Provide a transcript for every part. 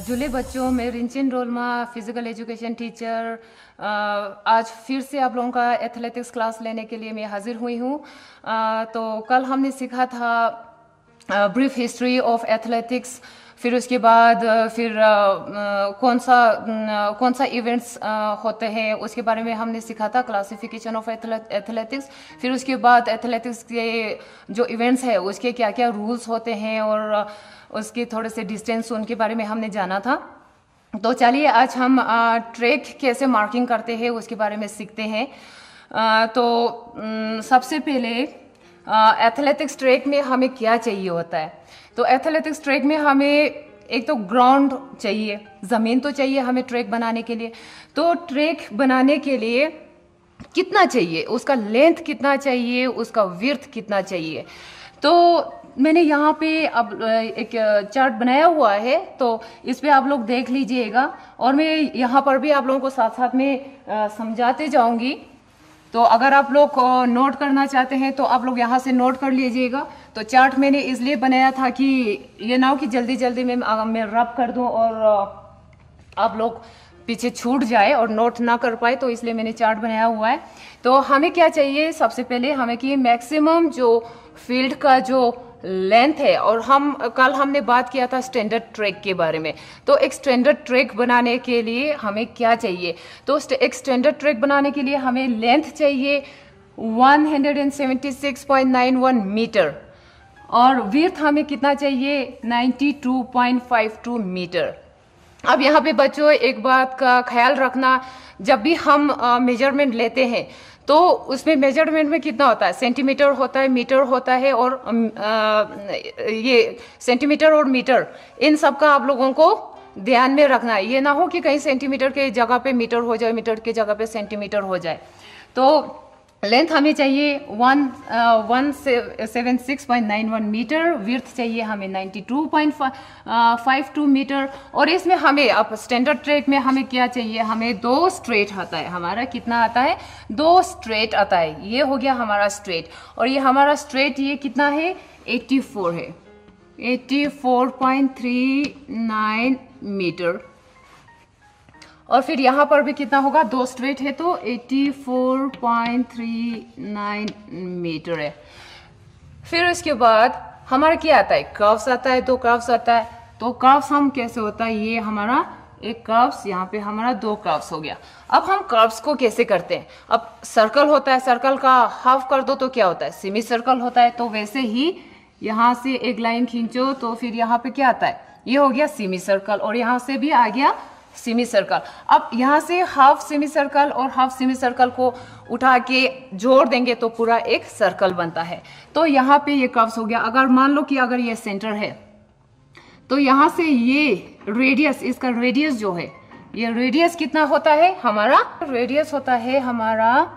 जुले बच्चों, मैं रिंचिन रोलमा, फिजिकल एजुकेशन टीचर। आज फिर से आप लोगों का एथलेटिक्स क्लास लेने के लिए मैं हाजिर हुई हूँ। तो कल हमने सीखा था ब्रीफ हिस्ट्री ऑफ एथलेटिक्स, फिर उसके बाद कौन सा इवेंट्स होते हैं उसके बारे में हमने सीखा था, क्लासिफिकेशन ऑफ एथलेटिक्स। फिर उसके बाद एथलेटिक्स के जो इवेंट्स है उसके क्या क्या रूल्स होते हैं और उसके थोड़े से डिस्टेंस उनके बारे में हमने जाना था। तो चलिए आज हम ट्रैक कैसे मार्किंग करते हैं उसके बारे में सीखते हैं। सबसे पहले एथलेटिक्स ट्रैक में हमें क्या चाहिए होता है। तो एथलेटिक्स ट्रैक में हमें एक तो ग्राउंड चाहिए, ज़मीन तो चाहिए हमें ट्रैक बनाने के लिए। तो ट्रैक बनाने के लिए कितना चाहिए, उसका लेंथ कितना चाहिए, उसका विड्थ कितना चाहिए। तो मैंने यहाँ पे अब एक चार्ट बनाया हुआ है, तो इस पे आप लोग देख लीजिएगा और मैं यहाँ पर भी आप लोगों को साथ साथ में समझाते जाऊंगी। तो अगर आप लोग नोट करना चाहते हैं तो आप लोग यहाँ से नोट कर लीजिएगा। तो चार्ट मैंने इसलिए बनाया था कि ये ना हो कि जल्दी जल्दी में मैं रब कर दूं और आप लोग पीछे छूट जाए और नोट ना कर पाए, तो इसलिए मैंने चार्ट बनाया हुआ है। तो हमें क्या चाहिए, सबसे पहले हमें कि मैक्सिमम जो फील्ड का जो लेंथ है, और कल हमने बात किया था स्टैंडर्ड ट्रैक के बारे में। तो एक स्टैंडर्ड ट्रैक बनाने के लिए हमें क्या चाहिए, तो एक स्टैंडर्ड ट्रैक बनाने के लिए हमें लेंथ चाहिए 176.91 मीटर और विड्थ हमें कितना चाहिए 92.52 मीटर। अब यहाँ पे बच्चों एक बात का ख्याल रखना, जब भी हम मेजरमेंट लेते हैं तो उसमें मेजरमेंट में कितना होता है, सेंटीमीटर होता है, मीटर होता है, और ये सेंटीमीटर और मीटर इन सब का आप लोगों को ध्यान में रखना है। ये ना हो कि कहीं सेंटीमीटर के जगह पे मीटर हो जाए, मीटर के जगह पे सेंटीमीटर हो जाए। तो लेंथ हमें चाहिए 176.91 मीटर, विड्थ चाहिए हमें 92.52 मीटर। और इसमें हमें अब स्टैंडर्ड ट्रैक में हमें क्या चाहिए, हमें 2 स्ट्रेट आता है। हमारा कितना आता है, 2 स्ट्रेट आता है। ये हो गया हमारा स्ट्रेट, और ये हमारा स्ट्रेट ये कितना है 84 है, 84.39 मीटर। और फिर यहाँ पर भी कितना होगा, 2 स्ट्रेट है तो 84.39 मीटर है। फिर उसके बाद हमारा क्या आता है, कर्व्स आता है, 2 कर्व्स आता है। तो कर्व्स हम कैसे होता है, ये हमारा एक कर्व्स, यहाँ पे हमारा 2 कर्व्स हो गया। अब हम कर्व्स को कैसे करते हैं, अब सर्कल होता है, सर्कल का हाफ कर दो तो क्या होता है, सेमी सर्कल होता है। तो वैसे ही यहाँ से एक लाइन खींचो तो फिर यहाँ पे क्या आता है, ये हो गया सेमी सर्कल, और यहाँ से भी आ गया सेमी सर्कल। अब यहाँ से हाफ सेमी सर्कल और हाफ सेमी सर्कल को उठा के जोड़ देंगे तो पूरा एक सर्कल बनता है। तो यहाँ पे ये कर्व्स हो गया। अगर मान लो कि अगर ये सेंटर है तो यहाँ से ये रेडियस, इसका रेडियस जो है, ये रेडियस कितना होता है, हमारा रेडियस होता है हमारा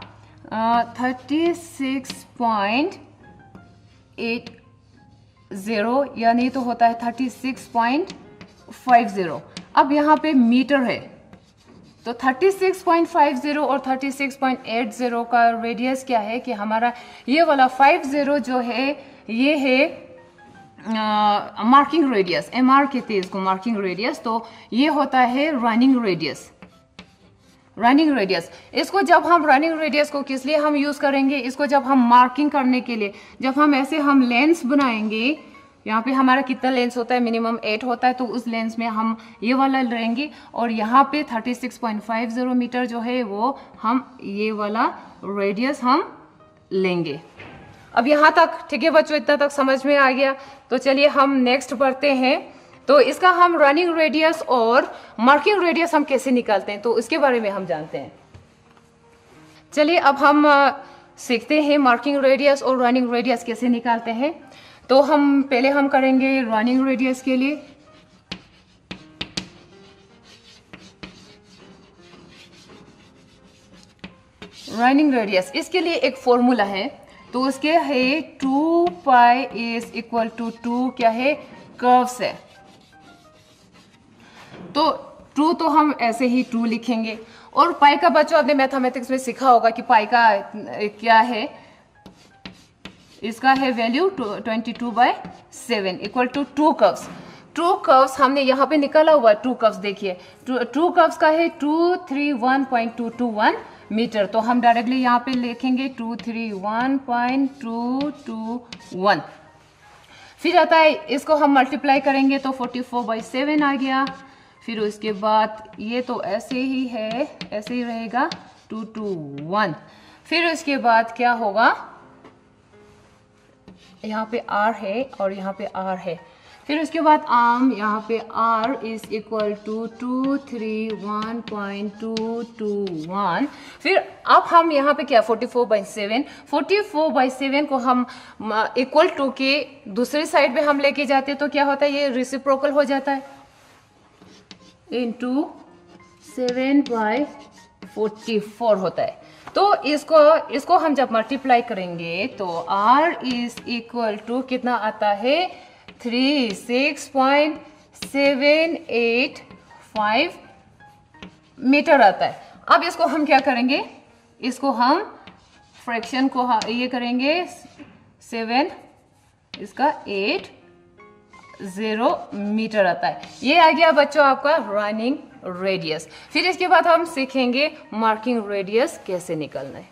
36.80, यानी तो होता है 36.50। अब यहाँ पे मीटर है तो 36.50 और 36.80 का रेडियस क्या है कि हमारा ये वाला 50 जो है ये है मार्किंग रेडियस, MR कहते हैं इसको, मार्किंग रेडियस। तो ये होता है रनिंग रेडियस, रनिंग रेडियस। इसको जब हम रनिंग रेडियस को किस लिए हम यूज करेंगे, इसको जब हम मार्किंग करने के लिए, जब हम ऐसे हम लेंस बनाएंगे, यहाँ पे हमारा कितना लेंस होता है, मिनिमम 8 होता है, तो उस लेंस में हम ये वाला लेंगे, और यहाँ पे 36.50 मीटर जो है वो हम ये वाला रेडियस हम लेंगे। अब यहाँ तक ठीक है बच्चों, इतना तक समझ में आ गया। तो चलिए हम नेक्स्ट बढ़ते हैं। तो इसका हम रनिंग रेडियस और मार्किंग रेडियस हम कैसे निकालते हैं, तो उसके बारे में हम जानते हैं। चलिए अब हम सीखते हैं मार्किंग रेडियस और रनिंग रेडियस कैसे निकालते हैं। तो पहले हम करेंगे रनिंग रेडियस के लिए। रनिंग रेडियस, इसके लिए एक फॉर्मूला है, तो उसके है 2 पाई इज इक्वल टू 2 क्या है, कर्व्स है। तो 2 तो हम ऐसे ही 2 लिखेंगे, और पाई का बच्चों आपने मैथमेटिक्स में सीखा होगा कि पाई का क्या है, इसका है value 22/7 equal to 2 curves. True curves हमने यहाँ पे निकाला हुआ है। ट्रू कर्व्स देखिए, ट्रू कर्व्स का है 231.221 मीटर। तो हम डायरेक्टली यहाँ पे लिखेंगे 231.221। फिर आता है, इसको हम मल्टीप्लाई करेंगे तो 44/7 आ गया। फिर उसके बाद ये तो ऐसे ही है, ऐसे ही रहेगा 221। फिर उसके बाद क्या होगा, यहाँ पे R है और यहाँ पे R है। फिर उसके बाद यहाँ पे R इज इक्वल टू 231.221। फिर अब हम यहाँ पे क्या 44/7 को हम इक्वल टू के दूसरी साइड पे हम लेके जाते हैं तो क्या होता है, ये रेसिप्रोकल हो जाता है, इंटू 7/44 होता है। तो इसको हम जब मल्टीप्लाई करेंगे तो R इज इक्वल टू कितना आता है, 36.785 मीटर आता है। अब इसको हम क्या करेंगे, इसको हम फ्रैक्शन को ये करेंगे 7, इसका 80 मीटर आता है। ये आ गया बच्चों आपका रनिंग रेडियस। फिर इसके बाद हम सीखेंगे मार्किंग रेडियस कैसे निकालना है।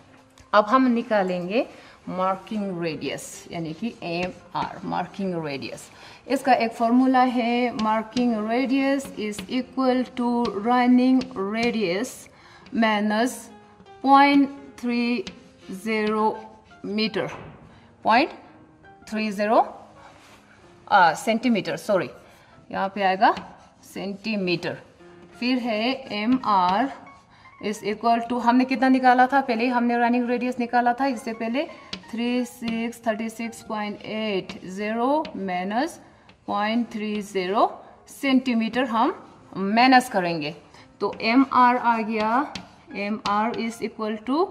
अब हम निकालेंगे मार्किंग रेडियस यानी कि MR, मार्किंग रेडियस। इसका एक फॉर्मूला है, marking radius is equal to running radius minus 0.30 metre, 0.30 centimetre, sorry यहाँ पे आएगा सेंटीमीटर। फिर है MR इज इक्वल टू, हमने कितना निकाला था पहले, हमने रनिंग रेडियस निकाला था इससे पहले 3680 माइनस 0.30 सेंटीमीटर हम माइनस करेंगे तो MR आ गया, MR इज इक्वल टू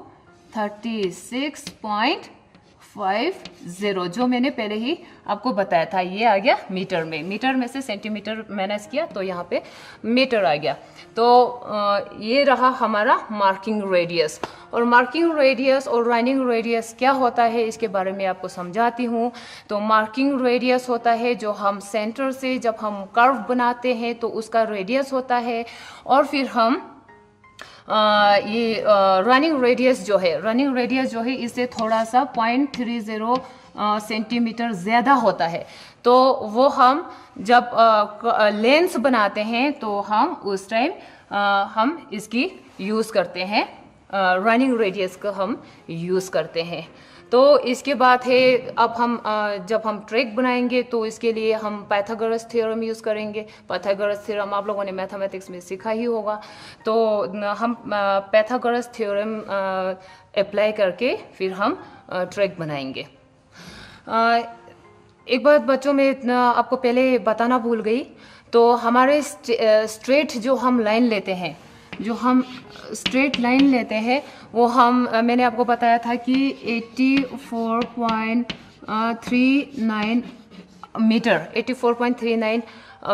36.50 जो मैंने पहले ही आपको बताया था। ये आ गया मीटर में से सेंटीमीटर माइनस किया तो यहाँ पे मीटर आ गया। तो ये रहा हमारा मार्किंग रेडियस। और मार्किंग रेडियस और रनिंग रेडियस क्या होता है इसके बारे में आपको समझाती हूँ। तो मार्किंग रेडियस होता है जो हम सेंटर से जब हम कर्व बनाते हैं तो उसका रेडियस होता है, और फिर हम ये रनिंग रेडियस जो है इससे थोड़ा सा 0.30 सेंटीमीटर ज़्यादा होता है। तो वो हम जब लेंस बनाते हैं तो हम उस टाइम हम इसकी यूज़ करते हैं, रनिंग रेडियस का हम यूज़ करते हैं। तो इसके बाद है, अब हम जब हम ट्रैक बनाएंगे तो इसके लिए हम पाइथागोरस थ्योरम यूज़ करेंगे। पाइथागोरस थ्योरम आप लोगों ने मैथमेटिक्स में सीखा ही होगा। तो हम पाइथागोरस थ्योरम अप्लाई करके फिर हम ट्रैक बनाएंगे। एक बात बच्चों में आपको पहले बताना भूल गई, तो हमारे स्ट्रेट जो हम लाइन लेते हैं, जो हम स्ट्रेट लाइन लेते हैं वो हम, मैंने आपको बताया था कि 84.39 मीटर, 84.39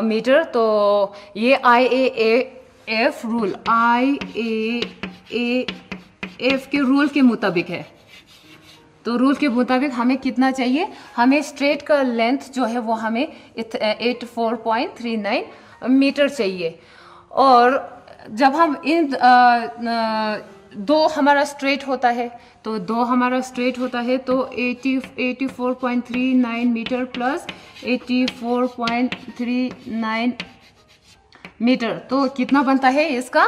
मीटर। तो ये IAAF रूल, IAAF के रूल के मुताबिक है। तो रूल के मुताबिक हमें कितना चाहिए, हमें स्ट्रेट का लेंथ जो है वो हमें 84.39 मीटर चाहिए। और जब हम इन दो हमारा स्ट्रेट होता है तो 84.39 मीटर प्लस 84.39 मीटर तो कितना बनता है इसका,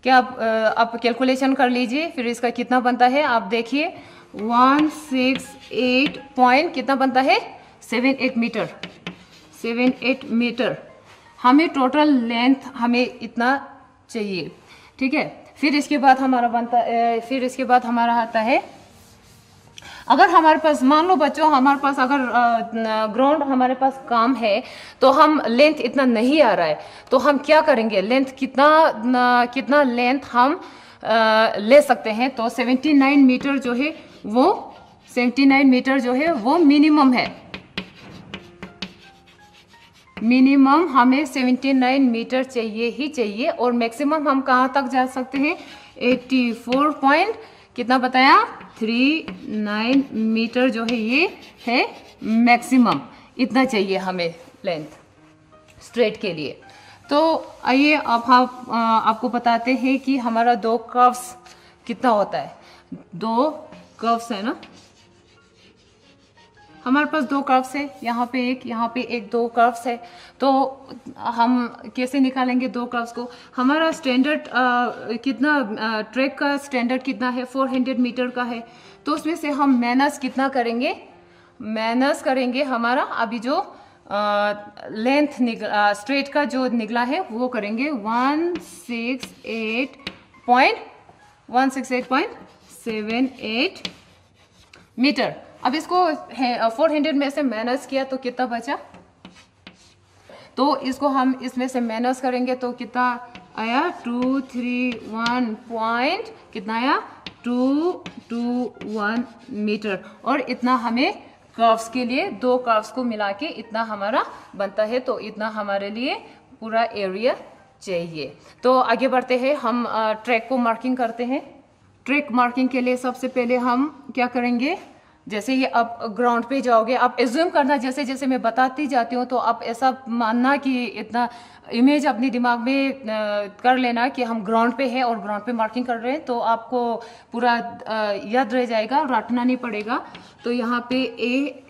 क्या आप कैलकुलेशन कर लीजिए। फिर इसका कितना बनता है आप देखिए, 168 पॉइंट कितना बनता है, 78 मीटर हमें टोटल लेंथ हमें इतना चाहिए, ठीक है। फिर इसके बाद हमारा आता है, अगर हमारे पास, मान लो बच्चों हमारे पास अगर ग्राउंड हमारे पास काम है तो हम लेंथ इतना नहीं आ रहा है तो हम क्या करेंगे, लेंथ कितना लेंथ हम ले सकते हैं। तो 79 मीटर जो है वो मिनिमम है। मिनिमम हमें 79 मीटर चाहिए ही चाहिए, और मैक्सिमम हम कहाँ तक जा सकते हैं, 84 पॉइंट कितना बताया 39 मीटर जो है ये है मैक्सिमम, इतना चाहिए हमें लेंथ। स्ट्रेट के लिए। तो आइए अब हम आपको बताते हैं कि हमारा दो कर्व्स कितना होता है। दो कर्व्स है ना, हमारे पास दो कर्व्स है, यहाँ पे एक, दो कर्व्स है। तो हम कैसे निकालेंगे दो कर्व्स को? हमारा स्टैंडर्ड कितना, ट्रैक का स्टैंडर्ड कितना है? 400 मीटर का है। तो उसमें से हम माइनस कितना करेंगे? माइनस करेंगे हमारा अभी जो लेंथ स्ट्रेट का जो निकला है वो करेंगे 168.78 मीटर। अब इसको 400 में से माइनस किया तो कितना बचा? तो इसको हम इसमें से माइनस करेंगे तो कितना आया? 231 पॉइंट कितना आया? 221 मीटर। और इतना हमें कर्व्स के लिए, दो कर्व्स को मिला के इतना हमारा बनता है। तो इतना हमारे लिए पूरा एरिया चाहिए। तो आगे बढ़ते हैं, हम ट्रैक को मार्किंग करते हैं। ट्रैक मार्किंग के लिए सबसे पहले हम क्या करेंगे? जैसे ही आप ग्राउंड पे जाओगे, आप एज्यूम करना, जैसे जैसे मैं बताती जाती हूँ तो आप ऐसा मानना कि इतना इमेज अपने दिमाग में कर लेना कि हम ग्राउंड पे हैं और ग्राउंड पे मार्किंग कर रहे हैं, तो आपको पूरा याद रह जाएगा, रटना नहीं पड़ेगा। तो यहाँ पे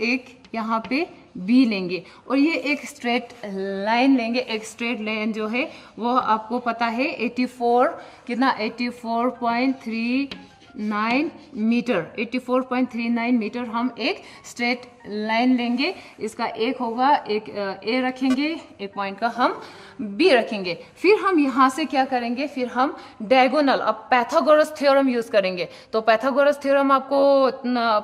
एक यहाँ पे बी लेंगे और ये एक स्ट्रेट लाइन लेंगे। एक स्ट्रेट लाइन जो है वो आपको पता है 84 कितना, 84.39 मीटर, 84.39 मीटर हम एक स्ट्रेट लाइन लेंगे। इसका एक होगा, एक ए रखेंगे, एक पॉइंट का हम बी रखेंगे। फिर हम यहाँ से क्या करेंगे? फिर हम डायगोनल, अब पाइथागोरस थ्योरम यूज करेंगे। तो पाइथागोरस थ्योरम आपको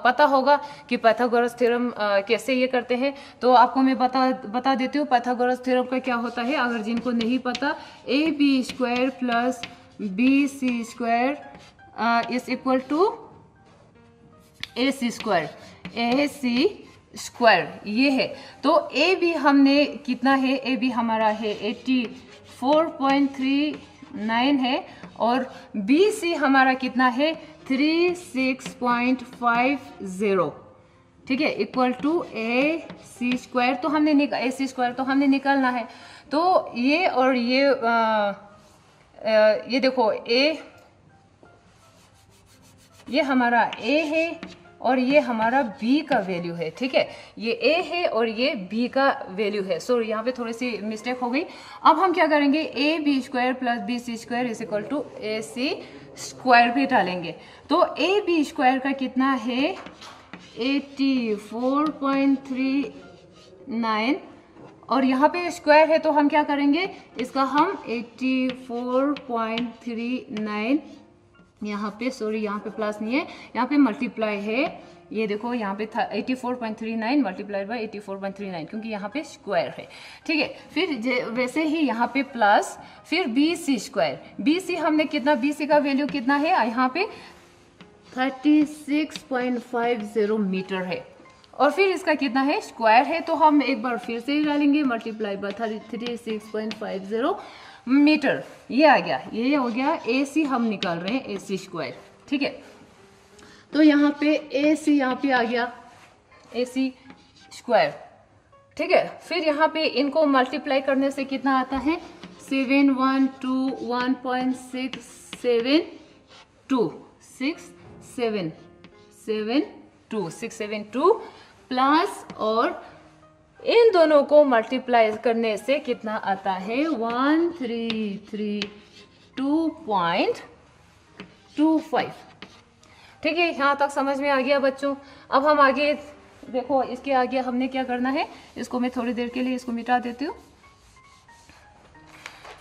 पता होगा कि पाइथागोरस थ्योरम कैसे ये करते हैं। तो आपको मैं बता देती हूँ पाइथागोरस थ्योरम का क्या होता है, अगर जिनको नहीं पता। A B square plus B C square is equal to A C square, A C square ये है। तो ए बी हमने कितना है? ए बी हमारा है 84.39 है और बी सी हमारा कितना है? 36.50, ठीक है, equal to A C square. तो हमने ए सी स्क्वायर तो हमने निकालना है। तो ये और ये देखो, ये हमारा ए है और ये हमारा बी का वैल्यू है, ठीक है। ये ए है और ये बी का वैल्यू है। सो यहाँ पे थोड़ी सी मिस्टेक हो गई। अब हम क्या करेंगे? A B square plus B C square is equal to A C square भी डालेंगे। तो ए बी स्क्वायर का कितना है? 84.39 और यहाँ पे स्क्वायर है तो हम क्या करेंगे? इसका हम 84.39 यहाँ पे, सॉरी यहाँ पे प्लस नहीं है, यहाँ पे मल्टीप्लाई है। ये देखो यहाँ पे था 84.39 मल्टीप्लाइड बाय 84.39, क्योंकि यहाँ पे स्क्वायर है, ठीक है। फिर वैसे ही यहाँ पे प्लस, फिर B C square. B C हमने कितना, बी सी का वैल्यू कितना है? यहाँ पे 36.50 मीटर है और फिर इसका कितना है? स्क्वायर है। तो हम एक बार फिर से ही डालेंगे, मल्टीप्लाई बाय 36.50 मीटर। ये आ गया, ये हो गया ए सी, हम निकाल रहे हैं ए सी स्क्वायर, ठीक है। तो यहाँ पे ए सी यहाँ पे आ गया ए सी स्क्वायर, ठीक है। फिर यहाँ पे इनको मल्टीप्लाई करने से कितना आता है? 672 प्लस, और इन दोनों को मल्टीप्लाई करने से कितना आता है? 1332.25, ठीक है। यहाँ तक समझ में आ गया बच्चों। अब हम आगे देखो, इसके आगे हमने क्या करना है? इसको मैं थोड़ी देर के लिए इसको मिटा देती हूँ।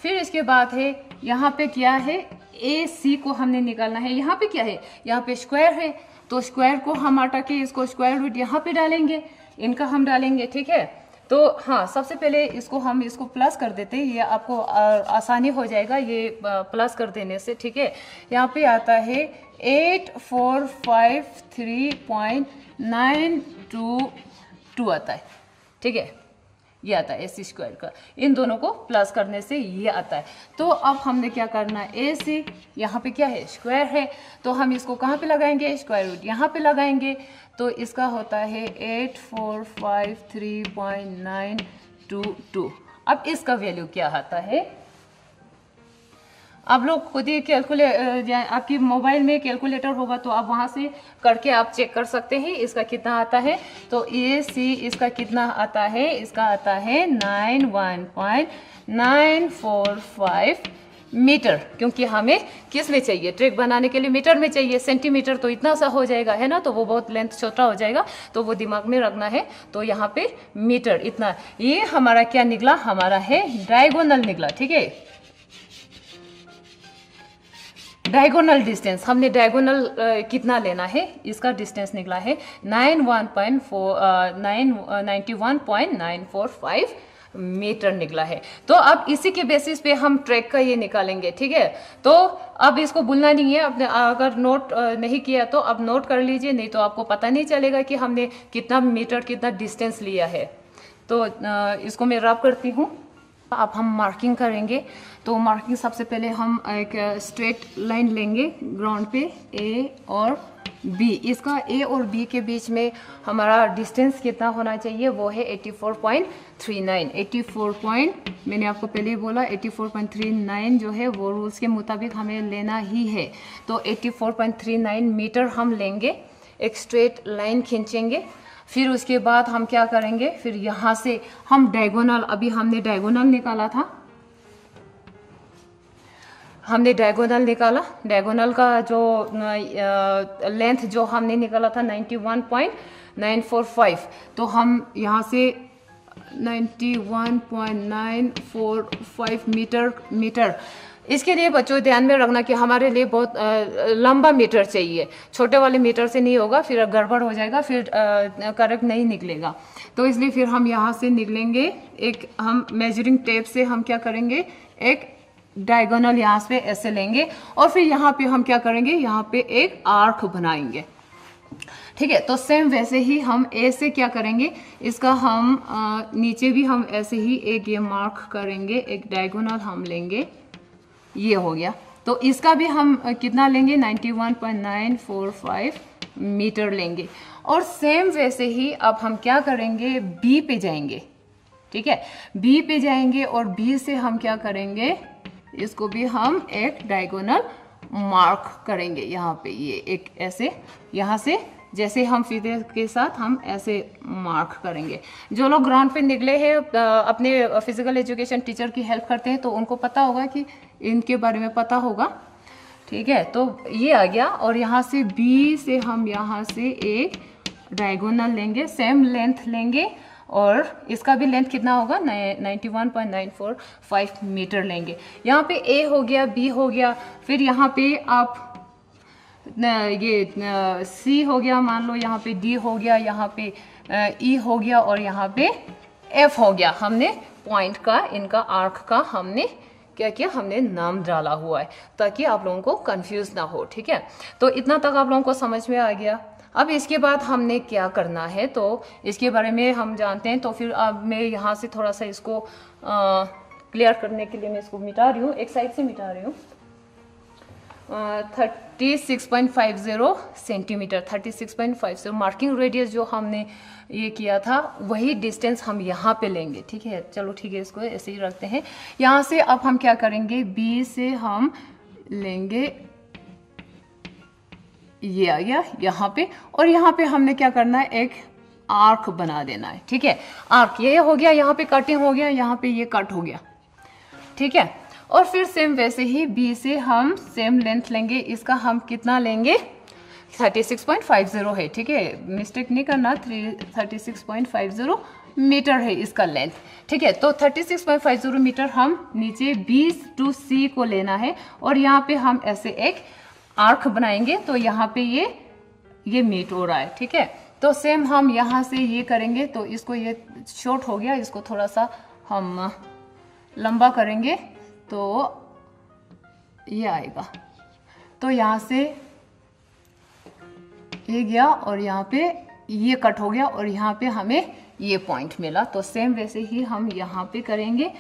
फिर इसके बाद है यहाँ पे क्या है? ए सी को हमने निकालना है। यहाँ पे क्या है? यहाँ पे स्क्वायर है, तो स्क्वायर को हम हटा के इसको स्क्वायर रूट यहाँ पे डालेंगे, इनका हम डालेंगे, ठीक है। तो हाँ, सबसे पहले हम इसको प्लस कर देते हैं, ये आपको आसानी हो जाएगा ये प्लस कर देने से, ठीक है। यहाँ पे आता है 8453.922 आता है, ठीक है। ये आता है ए सी स्क्वायर का, इन दोनों को प्लस करने से ये आता है। तो अब हमने क्या करना है? ए सी यहाँ पे क्या है? स्क्वायर है, तो हम इसको कहाँ पे लगाएंगे? स्क्वायर रूट यहाँ पे लगाएंगे। तो इसका होता है 8453.922। अब इसका वैल्यू क्या आता है, आप लोग खुद ही कैलकुलेट, आपकी मोबाइल में कैलकुलेटर होगा तो आप वहाँ से करके आप चेक कर सकते हैं इसका कितना आता है। तो ए सी इसका कितना आता है, इसका आता है 91.945 मीटर, क्योंकि हमें किस में चाहिए, ट्रैक बनाने के लिए मीटर में चाहिए। सेंटीमीटर तो इतना सा हो जाएगा है ना, तो वो बहुत लेंथ छोटा हो जाएगा, तो वो दिमाग में रखना है। तो यहाँ पे मीटर इतना, ये हमारा क्या निकला, हमारा है डायगोनल निकला। ठीक है, डायगोनल डिस्टेंस, हमने डायगोनल कितना लेना है, इसका डिस्टेंस निकला है 91.945 मीटर निकला है। तो अब इसी के बेसिस पे हम ट्रैक का ये निकालेंगे। ठीक है, तो अब इसको भूलना नहीं है, अपने अगर नोट नहीं किया तो अब नोट कर लीजिए, नहीं तो आपको पता नहीं चलेगा कि हमने कितना मीटर कितना डिस्टेंस लिया है। तो इसको मैं रब करती हूँ। अब हम मार्किंग करेंगे। तो मार्किंग सबसे पहले हम एक स्ट्रेट लाइन लेंगे ग्राउंड पे, ए और बी। इसका ए और बी के बीच में हमारा डिस्टेंस कितना होना चाहिए, वो है 84.39। मैंने आपको पहले ही बोला 84.39 जो है वो रूल्स के मुताबिक हमें लेना ही है। तो 84.39 मीटर हम लेंगे, एक स्ट्रेट लाइन खींचेंगे। फिर उसके बाद हम क्या करेंगे, फिर यहाँ से हम डायगोनल, अभी हमने डायगोनल निकाला था, हमने डायगोनल निकाला, डायगोनल का जो लेंथ जो हमने निकाला था 91.945, तो हम यहाँ से 91.945 मीटर। इसके लिए बच्चों ध्यान में रखना कि हमारे लिए बहुत लंबा मीटर चाहिए, छोटे वाले मीटर से नहीं होगा, फिर गड़बड़ हो जाएगा, फिर करेक्ट नहीं निकलेगा। तो इसलिए फिर हम यहाँ से निकलेंगे, एक हम मेजरिंग टेप से हम क्या करेंगे, एक डायगोनल यहाँ से ऐसे लेंगे और फिर यहाँ पे हम क्या करेंगे, यहाँ पे एक आर्क बनाएंगे। ठीक है, तो सेम वैसे ही हम ए से क्या करेंगे, इसका हम नीचे भी हम ऐसे ही एक ये मार्क करेंगे, एक डायगोनल हम लेंगे, ये हो गया। तो इसका भी हम कितना लेंगे, 91.945 मीटर लेंगे। और सेम वैसे ही अब हम क्या करेंगे, बी पे जाएंगे। ठीक है, बी पे जाएंगे और बी से हम क्या करेंगे, इसको भी हम एक डायगोनल मार्क करेंगे यहाँ पे, ये एक ऐसे यहाँ से जैसे हम फीते के साथ हम ऐसे मार्क करेंगे। जो लोग ग्राउंड पे निकले हैं, अपने फिजिकल एजुकेशन टीचर की हेल्प करते हैं, तो उनको पता होगा कि इनके बारे में पता होगा। ठीक है, तो ये आ गया। और यहाँ से बी से हम यहाँ से एक डायगोनल लेंगे, सेम लेंथ लेंगे और इसका भी लेंथ कितना होगा, 91.945 मीटर लेंगे। यहाँ पे ए हो गया, बी हो गया, फिर यहाँ पे आप ये सी हो गया, मान लो यहाँ पे डी हो गया, यहाँ पे ई हो गया और यहाँ पे एफ हो गया। हमने पॉइंट का, इनका आर्क का हमने क्या किया, हमने नाम डाला हुआ है ताकि आप लोगों को कंफ्यूज ना हो। ठीक है, तो इतना तक आप लोगों को समझ में आ गया। अब इसके बाद हमने क्या करना है, तो इसके बारे में हम जानते हैं। तो फिर अब मैं यहाँ से थोड़ा सा इसको क्लियर करने के लिए मैं इसको मिटा रही हूँ, एक साइड से मिटा रही हूँ। 36.50 सेंटीमीटर, 36.50 मार्किंग रेडियस जो हमने ये किया था, वही डिस्टेंस हम यहाँ पे लेंगे। ठीक है, चलो ठीक है, इसको ऐसे ही रखते हैं। यहाँ से अब हम क्या करेंगे, बी से हम लेंगे, ये आ गया यहाँ पे, और यहाँ पे हमने क्या करना है, एक आर्क बना देना है। ठीक है, आर्क ये हो गया, यहाँ पे कटिंग हो गया, यहाँ पे ये कट हो गया। ठीक है, और फिर सेम वैसे ही बी से हम सेम लेंथ लेंगे, इसका हम कितना लेंगे, 36.50 है। ठीक है, मिस्टेक नहीं करना, 36.50 मीटर है इसका लेंथ। ठीक है, तो 36.50 मीटर हम नीचे बी टू सी को लेना है और यहाँ पे हम ऐसे एक आर्क बनाएंगे, तो यहाँ पे ये मीट हो रहा है। ठीक है, तो सेम हम यहाँ से ये करेंगे, तो इसको ये शॉर्ट हो गया, इसको थोड़ा सा हम लंबा करेंगे तो ये आएगा। तो यहाँ से ये गया और यहाँ पे ये कट हो गया और यहाँ पे हमें ये पॉइंट मिला। तो सेम वैसे ही हम यहाँ पे करेंगे,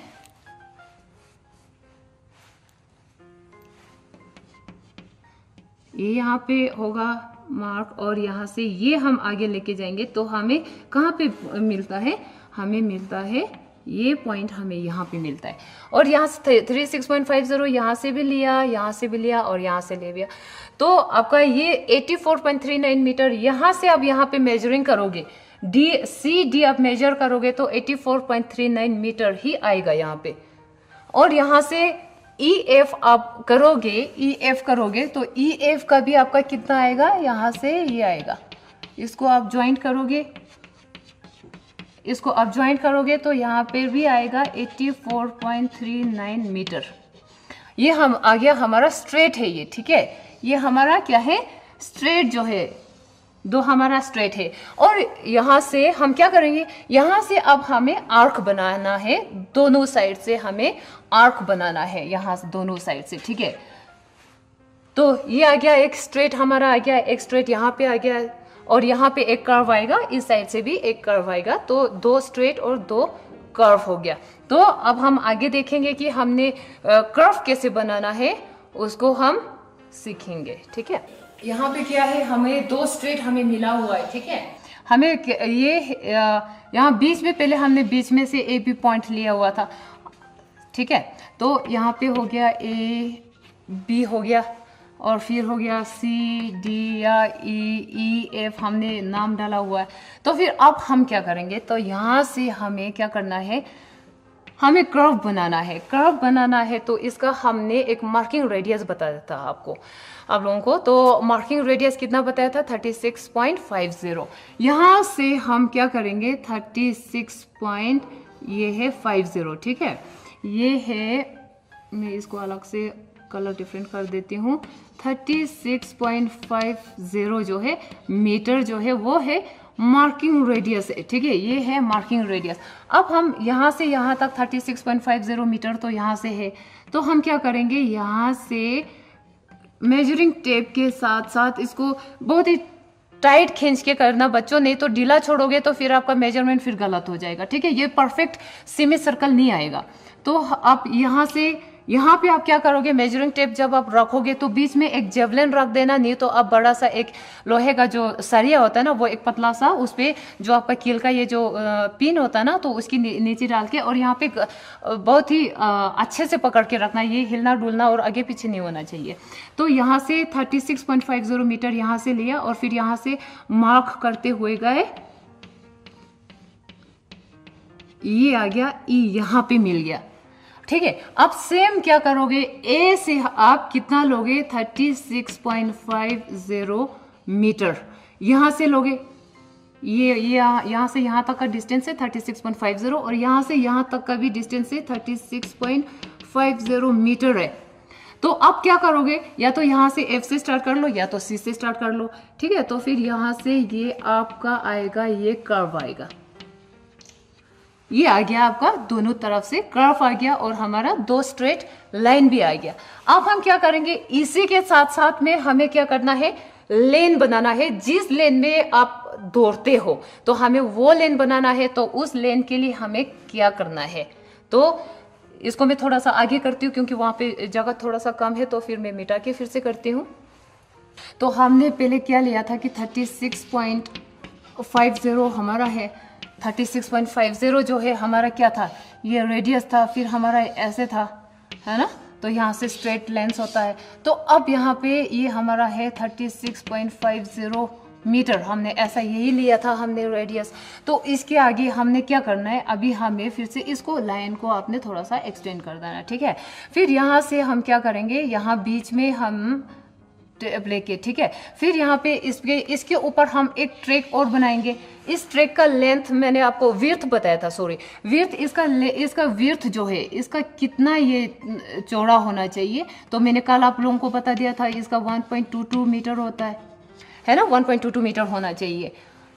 ये यहाँ पे होगा मार्क और यहाँ से ये हम आगे लेके जाएंगे, तो हमें कहाँ पे मिलता है, हमें मिलता है ये पॉइंट हमें यहाँ पे मिलता है। और यहाँ से 36.50 यहाँ से भी लिया, यहाँ से भी लिया और यहाँ से ले लिया, तो आपका ये 84.39 मीटर। यहाँ से आप यहाँ पे मेजरिंग करोगे, डी आप मेजर करोगे तो 84.39 मीटर ही आएगा यहाँ पे। और यहाँ से EF आप करोगे, EF करोगे तो EF का भी आपका कितना आएगा, यहाँ से ये आएगा। इसको आप ज्वाइंट करोगे, इसको आप ज्वाइंट करोगे तो यहाँ पे भी आएगा 84.39 मीटर। ये हम आ गया हमारा स्ट्रेट है ये, ठीक है। ये हमारा क्या है, स्ट्रेट जो है, दो हमारा स्ट्रेट है। और यहाँ से हम क्या करेंगे, यहाँ से अब हमें आर्क बनाना है, दोनों साइड से हमें आर्क बनाना है, यहाँ से दोनों साइड से, ठीक है। तो ये आ गया एक स्ट्रेट हमारा आ गया, एक स्ट्रेट यहाँ पे आ गया और यहाँ पे एक कर्व आएगा, इस साइड से भी एक कर्व आएगा, तो दो स्ट्रेट और दो कर्व हो गया। तो अब हम आगे देखेंगे कि हमने कर्व कैसे बनाना है, उसको हम सीखेंगे, ठीक है। यहाँ पे क्या है, हमें दो स्ट्रेट हमें मिला हुआ है, ठीक है। हमें ये यहाँ बीच में, पहले हमने बीच में से AB पॉइंट लिया हुआ था, ठीक है। तो यहाँ पे हो गया AB हो गया, और फिर हो गया CD या EF हमने नाम डाला हुआ है। तो फिर अब हम क्या करेंगे, तो यहाँ से हमें क्या करना है, हमें कर्व बनाना है। कर्व बनाना है तो इसका हमने एक मार्किंग रेडियस बताया था आपको, आप लोगों को। तो मार्किंग रेडियस कितना बताया था, 36.50। यहाँ से हम क्या करेंगे, 36 ये है 50, ठीक है। ये है, मैं इसको अलग से कलर डिफरेंट कर देती हूँ। 36.50 जो है मीटर जो है वो है मार्किंग रेडियस है, ठीक है। ये है मार्किंग रेडियस। अब हम यहाँ से यहाँ तक 36.50 मीटर तो यहाँ से है, तो हम क्या करेंगे, यहाँ से मेजरिंग टेप के साथ साथ इसको बहुत ही टाइट खींच के करना बच्चों, नहीं तो ढीला छोड़ोगे तो फिर आपका मेजरमेंट फिर गलत हो जाएगा, ठीक है। ये परफेक्ट सेमी सर्कल नहीं आएगा। तो आप यहाँ से यहाँ पे आप क्या करोगे, मेजरिंग टेप जब आप रखोगे तो बीच में एक जेवलिन रख देना, नहीं तो आप बड़ा सा एक लोहे का जो सरिया होता है ना, वो एक पतला सा, उस पे जो आपका कील का ये जो पिन होता है ना, तो उसकी नीचे डाल के और यहाँ पे बहुत ही अच्छे से पकड़ के रखना, ये हिलना डुलना और आगे पीछे नहीं होना चाहिए। तो यहाँ से 36.50 मीटर यहाँ से लिया और फिर यहाँ से मार्क करते हुए गए, ये आ गया, यहाँ पे मिल गया, ठीक है। अब सेम क्या करोगे, ए से आप कितना लोगे, 36.50 मीटर यहां से लोगे। ये यहां से यहां तक का डिस्टेंस है 36.50 और यहां से यहां तक का भी डिस्टेंस है 36.50 मीटर है। तो अब क्या करोगे, या तो यहां से F से स्टार्ट कर लो या तो C से स्टार्ट कर लो, ठीक है। तो फिर यहां से ये आपका आएगा, ये कर्व आएगा, ये आ गया आपका, दोनों तरफ से कर्व आ गया और हमारा दो स्ट्रेट लाइन भी आ गया। अब हम क्या करेंगे, इसी के साथ साथ में हमें क्या करना है, लेन बनाना है। जिस लेन में आप दौड़ते हो तो हमें वो लेन बनाना है। तो उस लेन के लिए हमें क्या करना है, तो इसको मैं थोड़ा सा आगे करती हूँ क्योंकि वहां पे जगह थोड़ा सा कम है, तो फिर मैं मिटा के फिर से करती हूँ। तो हमने पहले क्या लिया था कि 36.50 हमारा है, 36.50 जो है हमारा क्या था, ये रेडियस था, फिर हमारा ऐसे था, है ना। तो यहाँ से स्ट्रेट लेंस होता है। तो अब यहाँ पे ये हमारा है 36.50 मीटर, हमने ऐसा यही लिया था हमने रेडियस। तो इसके आगे हमने क्या करना है, अभी हमें फिर से इसको लाइन को आपने थोड़ा सा एक्सटेंड कर देना है, ठीक है। फिर यहाँ से हम क्या करेंगे, यहाँ बीच में हम टेप लेके, ठीक है। फिर यहाँ पे इसके ऊपर हम एक ट्रैक और बनाएंगे। इस ट्रैक का लेंथ मैंने आपको विड्थ बताया था, सॉरी विड्थ, इसका विड्थ जो है इसका कितना ये चौड़ा होना चाहिए, तो मैंने कल आप लोगों को बता दिया था, इसका 1.22 मीटर होता है ना, 1.22 मीटर होना चाहिए।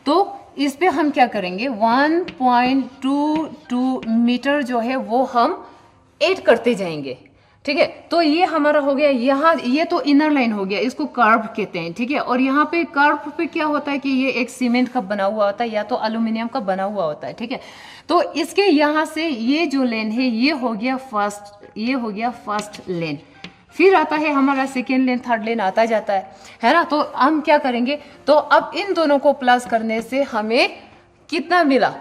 तो इस पे हम क्या करेंगे, 1.22 मीटर जो है वो हम ऐड करते जाएंगे, ठीक है। तो ये हमारा हो गया, यहाँ ये तो इनर लाइन हो गया, इसको कर्व कहते हैं, ठीक है। और यहाँ पे कर्व पे क्या होता है कि ये एक सीमेंट का बना हुआ होता है या तो एल्यूमिनियम का बना हुआ होता है, ठीक है। तो इसके यहाँ से ये जो लेन है ये हो गया फर्स्ट लेन, फिर आता है हमारा सेकेंड लेन, थर्ड लेन आता जाता है ना। तो हम क्या करेंगे, तो अब इन दोनों को प्लस करने से हमें कितना मिला,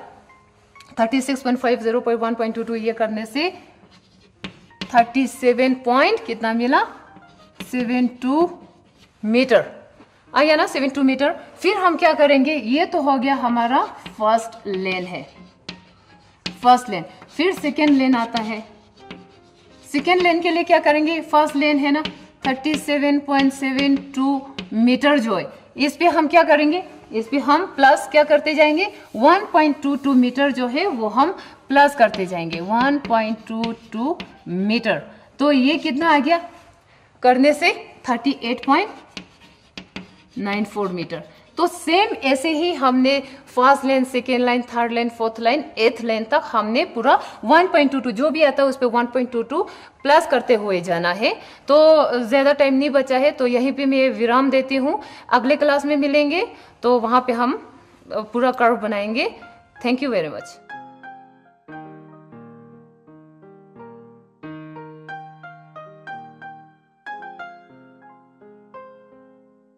36.50/1.22 ये करने से 37 पॉइंट कितना मिला, 72 मीटर आ गया ना, 72 मीटर। फिर हम क्या करेंगे, ये तो हो गया हमारा फर्स्ट लेन है, फर्स्ट लेन। फिर सेकेंड लेन आता है। सेकेंड लेन के लिए क्या करेंगे, फर्स्ट लेन है ना 37.72 मीटर जो है, इस पे हम क्या करेंगे, इस पे हम प्लस क्या करते जाएंगे, 1.22 मीटर जो है वो हम प्लस करते जाएंगे, 1.22 मीटर। तो ये कितना आ गया करने से 38.94 मीटर। तो सेम ऐसे ही हमने first line, second line, third line, fourth line, एथ लाइन तक हमने पूरा 1.22 जो भी आता है उस पर 1.22 प्लस करते हुए जाना है। तो ज़्यादा टाइम नहीं बचा है, तो यहीं पे मैं विराम देती हूँ। अगले क्लास में मिलेंगे तो वहाँ पे हम पूरा कर्व बनाएंगे। Thank you very much.